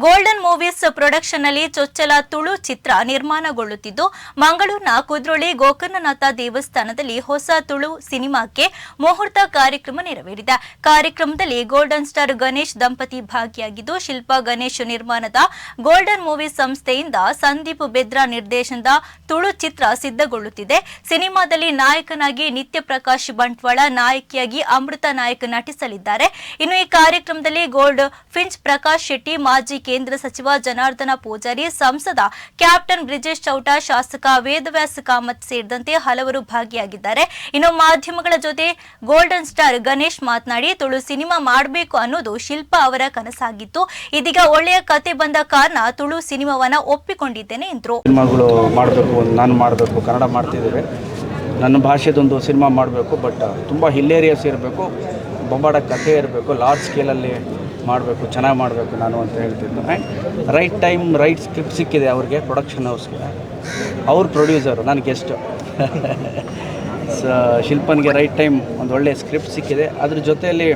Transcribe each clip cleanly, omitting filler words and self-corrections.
Golden movies production ನಲ್ಲಿ ಚೊಚ್ಚಲ ತುಳು ಚಿತ್ರ ನಿರ್ಮಾಣಗೊಳ್ಳುತ್ತಿದ್ದು ಮಂಗಳೂರಿನ ಕುದ್ರೋಳಿ ಗೋಕರ್ಣನಾಥ ದೇವಸ್ಥಾನದಲ್ಲಿ ಹೊಸ ತುಳು ಸಿನಿಮಾಕ್ಕೆ ಮುಹೂರ್ತ ಕಾರ್ಯಕ್ರಮ ನೆರವೇರಿದೆ. ಕಾರ್ಯಕ್ರಮದಲ್ಲಿ ಗೋಲ್ಡನ್ ಸ್ಟಾರ್ ಗಣೇಶ್ ದಂಪತಿ ಭಾಗಿಯಾಗಿದ್ದು, ಶಿಲ್ಪಾ ಗಣೇಶ್ ನಿರ್ಮಾಣದ ಗೋಲ್ಡನ್ ಮೂವೀಸ್ ಸಂಸ್ಥೆಯಿಂದ ಸಂದೀಪ್ ಬೆದ್ರಾ ನಿರ್ದೇಶನದ ತುಳು ಚಿತ್ರ ಸಿದ್ಧಗೊಳ್ಳುತ್ತಿದೆ. ಸಿನಿಮಾದಲ್ಲಿ ನಾಯಕನಾಗಿ ನಿತ್ಯ ಪ್ರಕಾಶ್ ಬಂಟ್ವಾಳ, ನಾಯಕಿಯಾಗಿ ಅಮೃತ ನಾಯಕ್ ನಟಿಸಲಿದ್ದಾರೆ. ಇನ್ನು ಈ ಕಾರ್ಯಕ್ರಮದಲ್ಲಿ ಗೋಲ್ಡ್ ಫಿಂಚ್ ಪ್ರಕಾಶ್ ಶೆಟ್ಟಿ, ಮಾಜಿ ಕೇಂದ್ರ ಸಚಿವ ಜನಾರ್ದನ ಪೂಜಾರಿ, ಸಂಸದ ಕ್ಯಾಪ್ಟನ್ ಬ್ರಿಜೇಶ್ ಚೌಟ, ಶಾಸಕ ವೇದವ್ಯಾಸ್ ಕಾಮತ್ ಸೇರಿದಂತೆ ಹಲವರು ಭಾಗಿಯಾಗಿದ್ದಾರೆ. ಇನ್ನು ಮಾಧ್ಯಮಗಳ ಜೊತೆ ಗೋಲ್ಡನ್ ಸ್ಟಾರ್ ಗಣೇಶ್ ಮಾತನಾಡಿ, ತುಳು ಸಿನಿಮಾ ಮಾಡಬೇಕು ಅನ್ನೋದು ಶಿಲ್ಪಾ ಅವರ ಕನಸಾಗಿತ್ತು. ಇದೀಗ ಒಳ್ಳೆಯ ಕತೆ ಬಂದ ಕಾರಣ ತುಳು ಸಿನಿಮಾವನ್ನ ಒಪ್ಪಿಕೊಂಡಿದ್ದೇನೆ ಎಂದರು. ಸಿನಿಮಾಗಳು ಮಾಡಬೇಕು, ನಾನು ಮಾಡಬೇಕು, ಕನ್ನಡ ಮಾಡ್ತಿದ್ದೇವೆ, ನನ್ನ ಭಾಷೆದೊಂದು ಸಿನಿಮಾ ಮಾಡಬೇಕು, ಬಟ್ ತುಂಬ ಹಿಲ್ಲೇರಿಯಸ್ ಇರಬೇಕು, ಬೊಂಬಾಡ ಕಥೆ ಇರಬೇಕು, ಲಾರ್ಜ್ ಸ್ಕೇಲಲ್ಲಿ ಮಾಡಬೇಕು, ಚೆನ್ನಾಗಿ ಮಾಡಬೇಕು ನಾನು ಅಂತ ಹೇಳ್ತಿದ್ದು. And right time right script ಸಿಕ್ಕಿದೆ ಅವ್ರಿಗೆ, ಪ್ರೊಡಕ್ಷನ್ ಹೌಸ್ಗೆ. ಅವ್ರ ಪ್ರೊಡ್ಯೂಸರು, ನಾನು ಗೆಸ್ಟ್. ಶಿಲ್ಪನ್ಗೆ ರೈಟ್ ಟೈಮ್ ಒಂದು ಒಳ್ಳೆಯ ಸ್ಕ್ರಿಪ್ಟ್ ಸಿಕ್ಕಿದೆ. ಅದ್ರ ಜೊತೆಯಲ್ಲಿ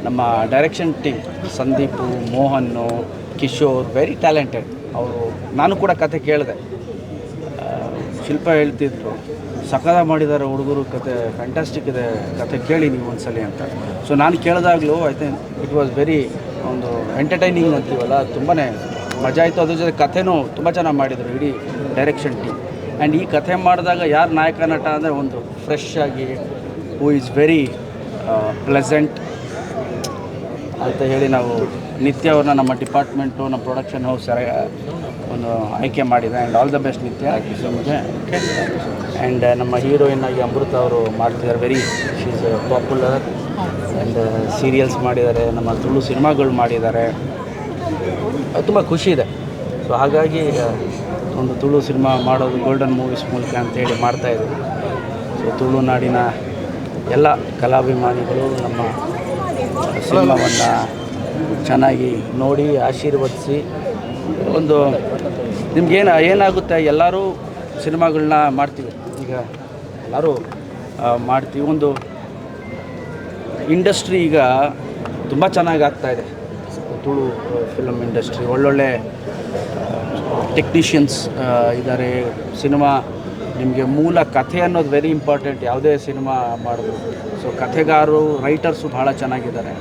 ನಮ್ಮ direction team Sandeep, Mohan, Kishore, very talented ಅವರು. ನಾನು ಕೂಡ ಕತೆ ಕೇಳಿದೆ, ಶಿಲ್ಪ ಹೇಳ್ತಿದ್ರು ಸಕಲ ಮಾಡಿದ್ದಾರೆ ಹುಡುಗರು, ಕತೆ ಫ್ಯಾಂಟಾಸ್ಟಿಕ್ ಇದೆ, ಕತೆ ಕೇಳಿ ನೀವು ಒಂದ್ಸಲಿ ಅಂತ. ಸೊ ನಾನು ಕೇಳಿದಾಗಲೂ I think it was very ಒಂದು ಎಂಟರ್ಟೈನಿಂಗ್ ಅಂತೀವಲ್ಲ, ತುಂಬಾ ಮಜಾ ಆಯಿತು. ಅದ್ರ ಜೊತೆ ಕಥೆನೂ ತುಂಬ ಚೆನ್ನಾಗಿ ಮಾಡಿದರು ಇಡೀ ಡೈರೆಕ್ಷನ್ ಟೀಮ್. ಆ್ಯಂಡ್ ಈ ಕಥೆ ಮಾಡಿದಾಗ ಯಾರು ನಾಯಕ ನಟ ಅಂದರೆ ಒಂದು ಫ್ರೆಶ್ ಆಗಿ, ಹೂ ಈಸ್ ವೆರಿ ಪ್ಲೆಸೆಂಟ್ ಅಂತ ಹೇಳಿ ನಾವು ನಿತ್ಯ ಅವ್ರನ್ನ ನಮ್ಮ ಡಿಪಾರ್ಟ್ಮೆಂಟು, ನಮ್ಮ ಪ್ರೊಡಕ್ಷನ್ ಹೌಸ್ ಒಂದು ಆಯ್ಕೆ ಮಾಡಿದೆ. ಆ್ಯಂಡ್ ಆಲ್ ದ ಬೆಸ್ಟ್ ನಿತ್ಯ. ಓಕೆ. ಆ್ಯಂಡ್ ನಮ್ಮ ಹೀರೋಯಿನ್ ಆಗಿ ಅಮೃತ ಅವರು ಮಾಡ್ತಿದ್ದಾರೆ, very she is popular. And serials ಮಾಡಿದ್ದಾರೆ, ನಮ್ಮ ತುಳು ಸಿನಿಮಾಗಳು ಮಾಡಿದ್ದಾರೆ, ತುಂಬ ಖುಷಿ ಇದೆ. ಸೊ ಹಾಗಾಗಿ ಒಂದು ತುಳು ಸಿನಿಮಾ ಮಾಡೋದು ಗೋಲ್ಡನ್ ಮೂವೀಸ್ ಮೂಲಕ ಅಂತೇಳಿ ಮಾಡ್ತಾಯಿದ್ದೀವಿ. ಸೊ ತುಳುನಾಡಿನ ಎಲ್ಲ ಕಲಾಭಿಮಾನಿಗಳು ನಮ್ಮ ಸಿನಿಮಾವನ್ನು ಚೆನ್ನಾಗಿ ನೋಡಿ ಆಶೀರ್ವದಿಸಿ, ಒಂದು ನಿಮ್ಗೇನು ಏನಾಗುತ್ತೆ, ಎಲ್ಲರೂ ಸಿನಿಮಾಗಳನ್ನ ಮಾಡ್ತೀವಿ, ಈಗ ಎಲ್ಲರೂ ಮಾಡ್ತೀವಿ. ಒಂದು ಇಂಡಸ್ಟ್ರಿ ಈಗ ತುಂಬ ಚೆನ್ನಾಗಿ ಆಗ್ತಾಯಿದೆ, ತುಳು ಫಿಲಮ್ ಇಂಡಸ್ಟ್ರಿ. ಒಳ್ಳೊಳ್ಳೆ ಟೆಕ್ನಿಷಿಯನ್ಸ್ ಇದ್ದಾರೆ. ಸಿನಿಮಾ ನಿಮಗೆ ಮೂಲ ಕಥೆ ಅನ್ನೋದು ವೆರಿ ಇಂಪಾರ್ಟೆಂಟ್ ಯಾವುದೇ ಸಿನಿಮಾ ಮಾಡೋದು. ಸೊ ಕಥೆಗಾರರು, ರೈಟರ್ಸು ಭಾಳ ಚೆನ್ನಾಗಿದ್ದಾರೆ.